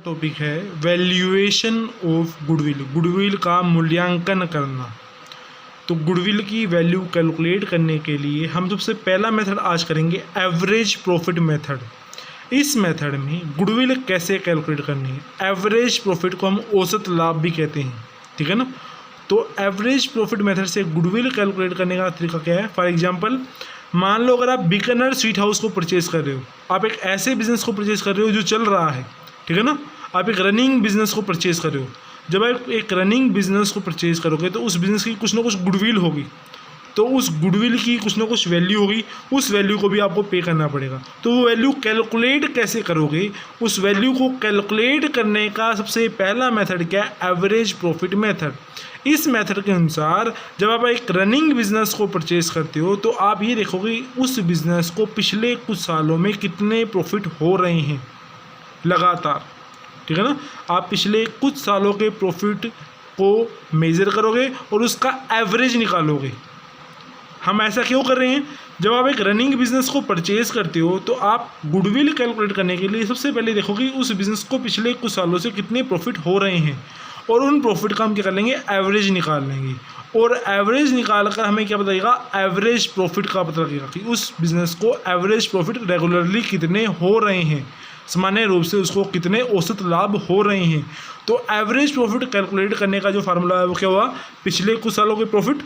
Topic है valuation of goodwill. Goodwill का मूल्यांकन करना। तो गुडविल की वैल्यू कैलकुलेट करने के लिए हम सबसे पहला मेथड आज करेंगे एवरेज प्रॉफिट मेथड। इस मेथड में गुडविल कैसे कैलकुलेट करनी है। एवरेज प्रॉफिट को हम औसत लाभ भी कहते हैं, ठीक है ना। तो एवरेज प्रॉफिट मेथड से गुडविल कैलकुलेट करने का तरीका क्या है। फॉर एग्जांपल, मान लो अगर आप बीकानेर स्वीट हाउस को परचेज कर रहे हो, आप एक ऐसे बिजनेस को परचेज कर रहे हो जो चल रहा है, ठीक है ना। आप एक रनिंग बिजनेस को परचेज कर रहे हो। जब आप एक रनिंग बिजनेस को परचेज करोगे तो उस बिज़नेस की कुछ ना कुछ गुडविल होगी, तो उस गुडविल की कुछ ना कुछ वैल्यू होगी, उस वैल्यू को भी आपको पे करना पड़ेगा। तो वो वैल्यू कैलकुलेट कैसे करोगे, उस वैल्यू को कैलकुलेट करने का सबसे पहला मेथड क्या है, एवरेज प्रॉफिट मेथड। इस मेथड के अनुसार जब आप एक रनिंग बिजनेस को परचेज करते हो तो आप ये देखोगे उस बिजनेस को पिछले कुछ सालों में कितने प्रॉफिट हो रहे हैं लगातार, ठीक है ना। आप पिछले कुछ सालों के प्रॉफिट को मेज़र करोगे और उसका एवरेज निकालोगे। हम ऐसा क्यों कर रहे हैं, जब आप एक रनिंग बिजनेस को परचेज करते हो तो आप गुडविल कैलकुलेट करने के लिए सबसे पहले देखोगे उस बिज़नेस को पिछले कुछ सालों से कितने प्रॉफिट हो रहे हैं, और उन प्रॉफिट का हम क्या कर लेंगे, एवरेज निकाल लेंगे। और एवरेज निकाल कर हमें क्या पता लगेगा, एवरेज प्रॉफिट का पता लगेगा कि उस बिज़नेस को एवरेज प्रॉफिट रेगुलरली कितने हो रहे हैं, सामान्य रूप से उसको कितने औसत लाभ हो रहे हैं। तो एवरेज प्रॉफिट कैलकुलेट करने का जो फार्मूला है वो क्या हुआ, पिछले कुछ सालों के प्रॉफिट,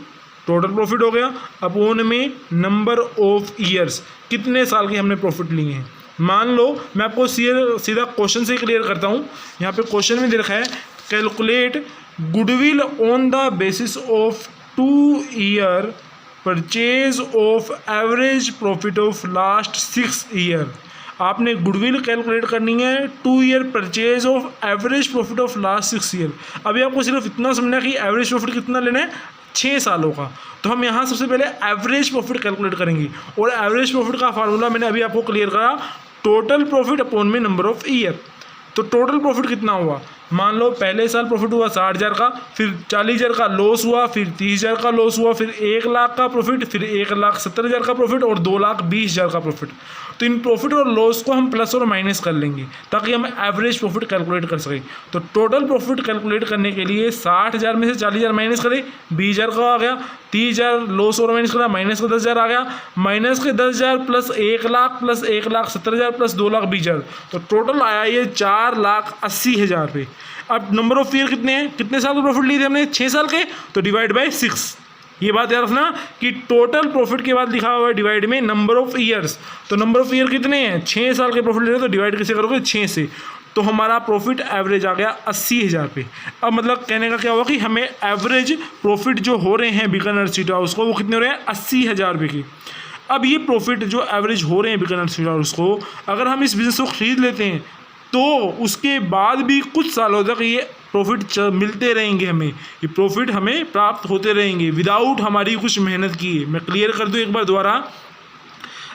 टोटल प्रॉफिट हो गया, अपॉन में नंबर ऑफ ईयर्स, कितने साल के हमने प्रॉफिट लिए हैं। मान लो मैं आपको सीधा क्वेश्चन से क्लियर करता हूँ। यहाँ पे क्वेश्चन में दे रखा है calculate goodwill on the basis of 2 year purchase of average profit of last 6 year. आपने गुडविल कैलकुलेट करनी है 2 year purchase of average profit of last 6 year. अभी आपको सिर्फ इतना समझना कि एवरेज प्रॉफिट कितना लेना है, 6 सालों का। तो हम यहाँ सबसे पहले एवरेज प्रॉफिट कैलकुलेट करेंगे, और एवरेज प्रॉफिट का फार्मूला मैंने अभी आपको क्लियर करा, टोटल प्रॉफिट अपॉन में नंबर ऑफ ईयर। तो टोटल प्रॉफिट कितना हुआ, मान लो पहले साल प्रॉफिट हुआ 60,000 का, फिर 40,000 का लॉस हुआ, फिर 30,000 का लॉस हुआ, फिर 1 लाख का प्रॉफिट, फिर 1,70,000 का प्रॉफिट और 2,20,000 का प्रॉफिट। तो इन प्रॉफिट और लॉस को हम प्लस और माइनस कर लेंगे ताकि हम एवरेज प्रॉफिट कैलकुलेट कर सकें। तो टोटल प्रॉफिट कैलकुलेट करने के लिए 60,000 में से 40,000 माइनस करें, 20,000 का आ गया, 30,000 लॉस और माइनस करा, माइनस का 10,000 आ गया, माइनस के 10,000 प्लस 1 लाख प्लस 1,70,000 प्लस 2,20,000, तो टोटल आया ये 4,80,000 रुपये। अब नंबर ऑफ ईयर कितने हैं, कितने साल का प्रॉफिट लिए थे हमने, 6 साल के, तो डिवाइड बाय 6। ये बात याद रखना कि टोटल प्रॉफिट के बाद लिखा हुआ है डिवाइड में नंबर ऑफ ईयर्स। तो नंबर ऑफ ईयर कितने हैं, 6 साल के प्रॉफिट ले रहे हो तो डिवाइड कैसे करोगे, 6 से। तो हमारा प्रॉफिट एवरेज आ गया 80,000 रुपये। अब मतलब कहने का क्या हुआ कि हमें एवरेज प्रॉफिट जो हो रहे हैं बीकानेर स्वीट हाउस को, वो कितने हो रहे हैं, 80,000 रुपये की। अब ये प्रॉफिट जो एवरेज हो रहे हैं बीकानेर स्वीट हाउस को, अगर हम इस बिज़नेस को खरीद लेते हैं तो उसके बाद भी कुछ सालों तक ये प्रॉफिट मिलते रहेंगे, हमें ये प्रॉफिट हमें प्राप्त होते रहेंगे विदाउट हमारी कुछ मेहनत किए। मैं क्लियर कर दूं एक बार दोबारा,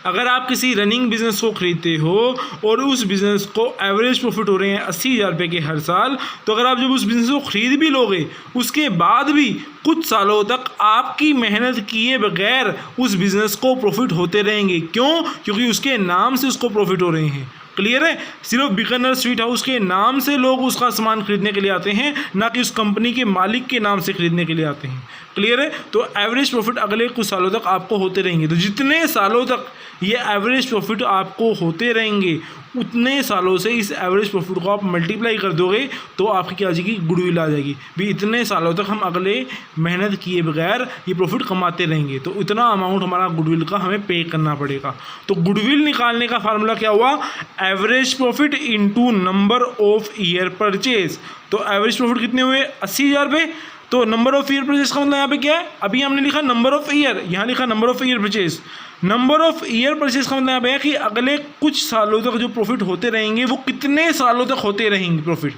अगर आप किसी रनिंग बिजनेस को खरीदते हो और उस बिज़नेस को एवरेज प्रॉफिट हो रहे हैं 80,000 रुपये के हर साल, तो अगर आप जब उस बिज़नेस को खरीद भी लोगे उसके बाद भी कुछ सालों तक आपकी मेहनत किए बगैर उस बिज़नेस को प्रॉफिट होते रहेंगे। क्यों, क्योंकि उसके नाम से उसको प्रॉफिट हो रहे हैं। क्लियर है, सिर्फ बीकानेर स्वीट हाउस के नाम से लोग उसका सामान खरीदने के लिए आते हैं, ना कि उस कंपनी के मालिक के नाम से खरीदने के लिए आते हैं। क्लियर है, तो एवरेज प्रॉफिट अगले कुछ सालों तक आपको होते रहेंगे। तो जितने सालों तक ये एवरेज प्रॉफिट आपको होते रहेंगे उतने सालों से इस एवरेज प्रॉफिट को आप मल्टीप्लाई कर दोगे तो आपकी क्या आ जाएगी, गुडविल आ जाएगी। भी इतने सालों तक हम अगले मेहनत किए बगैर ये प्रॉफिट कमाते रहेंगे, तो इतना अमाउंट हमारा गुडविल का हमें पे करना पड़ेगा। तो गुडविल निकालने का फार्मूला क्या हुआ, average profit into number of year purchase. तो एवरेज प्रॉफिट कितने हुए, 80,000 रुपये। तो नंबर ऑफ ईयर परचेज का मतलब यहाँ पे क्या है, अभी हमने लिखा नंबर ऑफ ईयर, यहाँ लिखा number of year purchase. Number of year purchase का मतलब यहाँ पे है कि अगले कुछ सालों तक जो प्रॉफिट होते रहेंगे वो कितने सालों तक होते रहेंगे प्रॉफिट,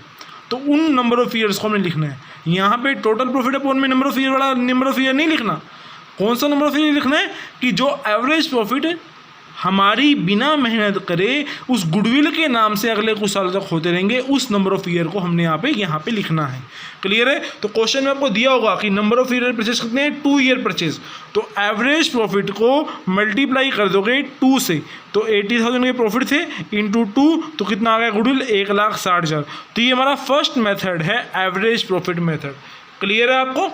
तो उन नंबर ऑफ ईयर्स को हमने लिखना है। यहाँ पे टोटल प्रॉफिट अपॉन में नंबर ऑफ ईयर वाला नंबर ऑफ ईयर नहीं लिखना। कौन सा नंबर ऑफ ईयर लिखना है कि जो एवरेज प्रॉफिट हमारी बिना मेहनत करे उस गुडविल के नाम से अगले कुछ सालों तक होते रहेंगे, उस नंबर ऑफ ईयर को हमने यहाँ पे लिखना है। क्लियर है? तो क्वेश्चन में आपको दिया होगा कि नंबर ऑफ ईयर परचेज कितने हैं, 2 ईयर परचेज, तो एवरेज प्रॉफिट को मल्टीप्लाई कर दोगे 2 से, तो 80,000 के प्रॉफिट थे इंटू 2, तो कितना आ गया गुडविल, 1,60,000। तो ये हमारा फर्स्ट मेथड है एवरेज प्रॉफिट मेथड। क्लियर है आपको?